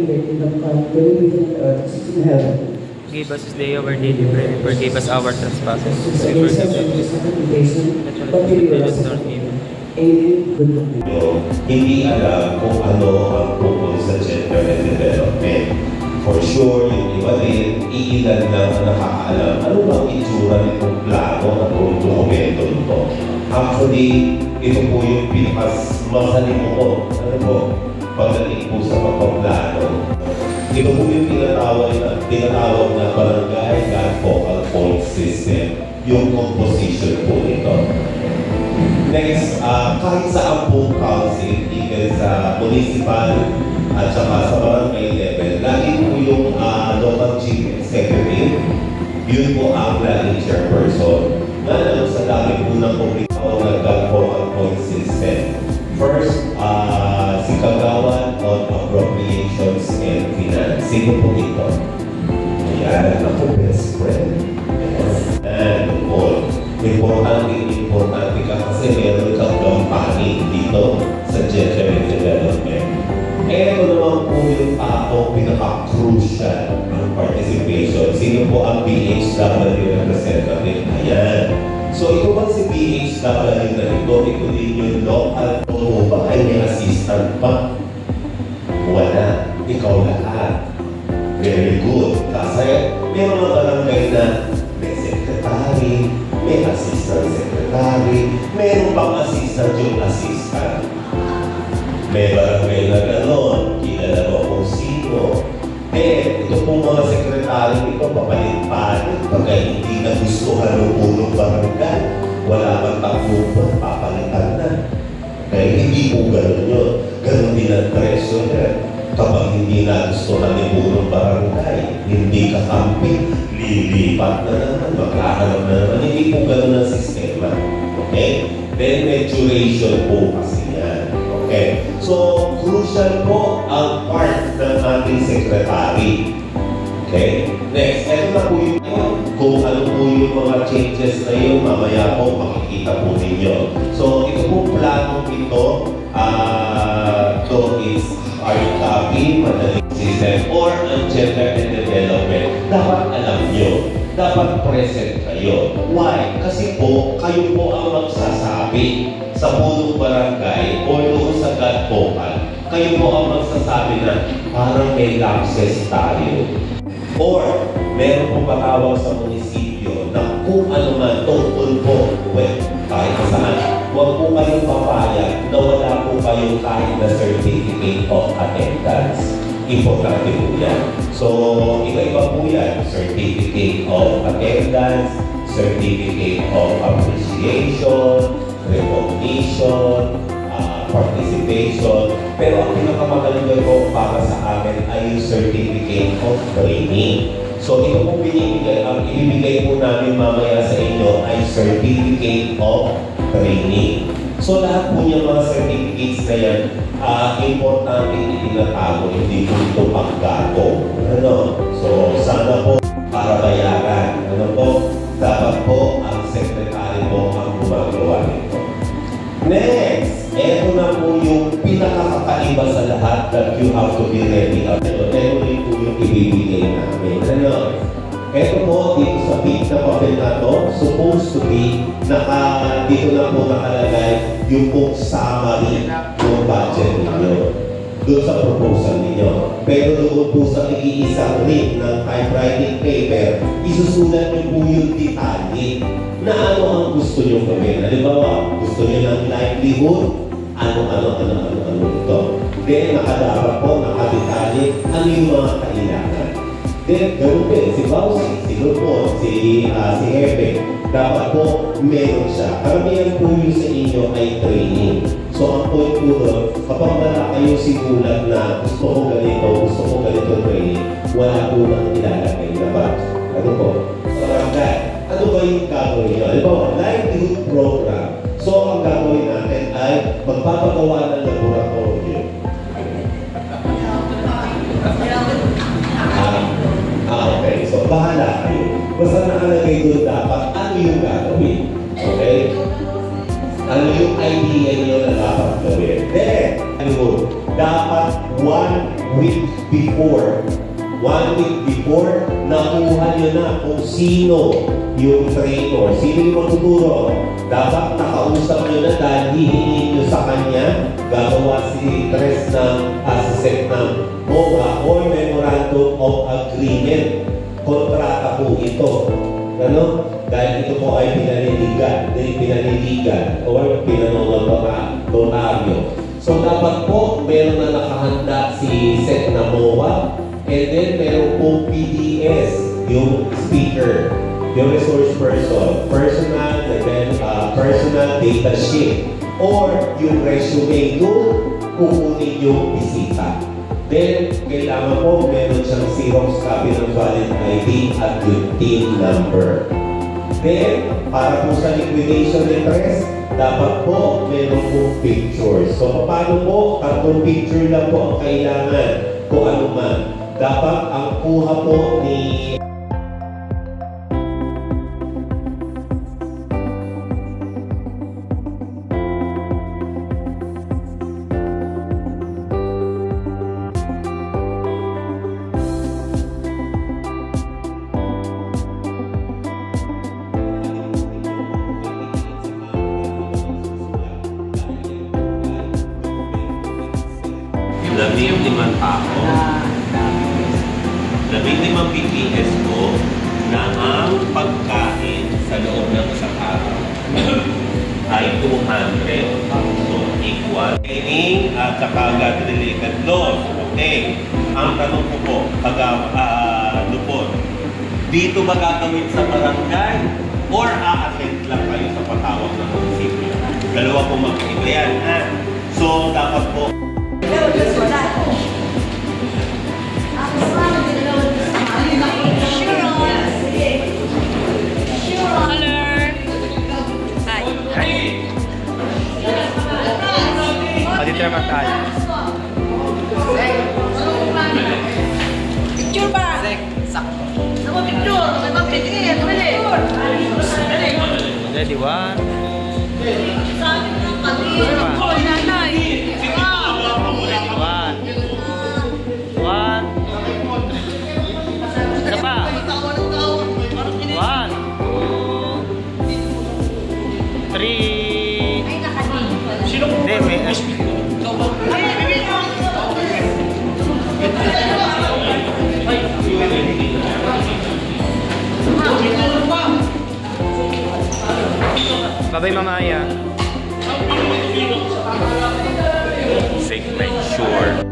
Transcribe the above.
created in the very beginning of the earth, which is in heaven. Give us this day our daily bread, and forgive us our trespasses, as we Against us forgive and those the temptation, but deliver us from evil. Amen. Good morning. Hindi alam kung ano ang tungkol sa gender and development. For sure, yung iba din, iilan lang ang nakakaalam ano bang itsura nitong plano at dokumento nito. Actually, ito po yung pinakamasalimuot. Ano po? Pagdating po sa pagpaplano. Ito po yung tinatawag na Barangay God Focal Point System, yung composition po nito. Next, kahit sa ampung council, even sa municipal at saka sa barangay level, lagi po yung local chief executive, yun po ang laging chairperson. Ngayon, sa dami po ng publikawang na God Focal Point System. First, si Kagawan on Appropriations and Finance. Sino po ito? Ayan, ako best friend. And all. Importante ka kasi meron kang kampani dito sa gender and development. Ito naman po yung tao pinaka-crucial ng participation. Sino po ang BHW representative? Ayan. So ito ba si BHW na ito din yung local o ba ay may assistant pa? Wala. Ikaw lahat. Very good. Kasi may mga barangay na may secretary, may assistant secretary, mayroon pang assistant yung assistant. May barangay na gano'n, kilala mo kung sino. Ito pong mga sekretary nito, papalit-palit. Pagka hindi na gustuhan ng punong barangay, wala bang takupon, papalitan na. Kaya hindi po gano'n yun. Gano'n din ang treasurer. Kapag hindi na gustuhan ng punong barangay, hindi kakampi, lilipat na naman, magkakaroon na naman. Hindi po gano'n ang sistema. Okay? Then may duration po kasi yan. Okay? So, crucial po ang part ng ating secretary. Okay? Next, ito na po yung kung ano po yung mga changes na yun, mamaya po makikita po ninyo. So, ito po plano ito, so it's hard copy, madaling system, or ang gender and development. Dapat alam nyo, dapat present kayo. Why? Kasi po, kayo po ang magsasabi sa punong barangay o doon sa God Focal. Kayo po ang magsasabi na parang may lapses tayo. Or, meron pong patawag sa munisipyo na kung ano man tungkol po, well, kahit saan, huwag po kayong papayag na wala po kayong kahit na certificate of attendance. Importante po yan. So, iba-iba po yan. Certificate of attendance, certificate of appreciation, recognition, participation. Pero ang pinakamaganda po para sa amin ay yung certificate of training. So ito po binibigay, ang ibibigay po namin mamaya sa inyo ay certificate of training. So lahat po yung mga certificates na yan, importante itinatago, hindi po ito paggato. Ano? So sana po para bayaran. Ano po? Dapat po ang secretary po ang gumagawa nito. Next, ito na po yung pinakakaiba sa lahat that you have to be ready. Ito rin po yung ibibigay namin. Ano? Ito po, dito sa big na papel na to, supposed to be, dito na po nakalagay yung pong summary ng budget ninyo. Doon sa proposal ninyo. Pero doon po sa iisang ring ng typewriting paper, isusulat nyo po yung detalye na ano ang gusto nyo gawin. Halimbawa, gusto nyo ng livelihood, ano ito. Then, nakadapat po, nakadetalye, ano yung mga kailangan. Then, ganoon din, si Bausi, si Lupon, si Hepe, dapat po meron siya. Karamihan po yun sa inyo ay training. So, ang point po doon, kapag wala kayong simulat na gusto ko ganito training, wala po nang ilalagay na ba? Ano po? Barangay. Ano ba yung gagawin nyo? Halimbawa, livelihood program. So, ang gagawin natin ay magpapagawa ng laboratorio. Okay. So, bahala kayo. Basta nakalagay doon dapat ano yung gagawin. Okay? Ano yung idea nyo na dapat gawin. Then, dapat 1 week before before, 1 week before, nakuha nyo na kung sino yung trainer, sino yung magtuturo. Dapat nakausap nyo na dahil hihingin nyo sa kanya, gagawa si Tres ng assistant ng MOA or Memorandum of Agreement. Kontrata po ito. Ano? Dahil ito po ay pinaniligan or pinanonotaryo. So dapat po meron na nakahanda si Sec na MOA and then meron po PDS, yung speaker, yung resource person, personal data sheet, or yung resume doon kukunin yung bisita. Then, kailangan po meron siyang Xerox copy ng valid ID at yung team number. Then, para po sa liquidation interest, dapat po meron pong pictures. So, paano po? 3 picture lang po ang kailangan kung ano man. Dapat ang kuha po ni limang tao, 15 BPS po na ang pagkain sa loob ng isang araw ay 200. So, equal. Training at saka God-related laws. Okay. Ang tanong ko po, Lupon, dito ba gagawin sa barangay or a-attend lang kayo sa patawag ng munisipyo? Dalawa po magkaiba yan, ha? So, dapat po Picture ba? Sakto. Sama picture. Sama picture. Ready, 1. Sabi ng kanina. Oh, nanay. Ready, 1. 1. Isa pa. 1, 2, 3. Ay, nakating. Hindi, may... Bye-bye, Mama Aya. Safe, make sure.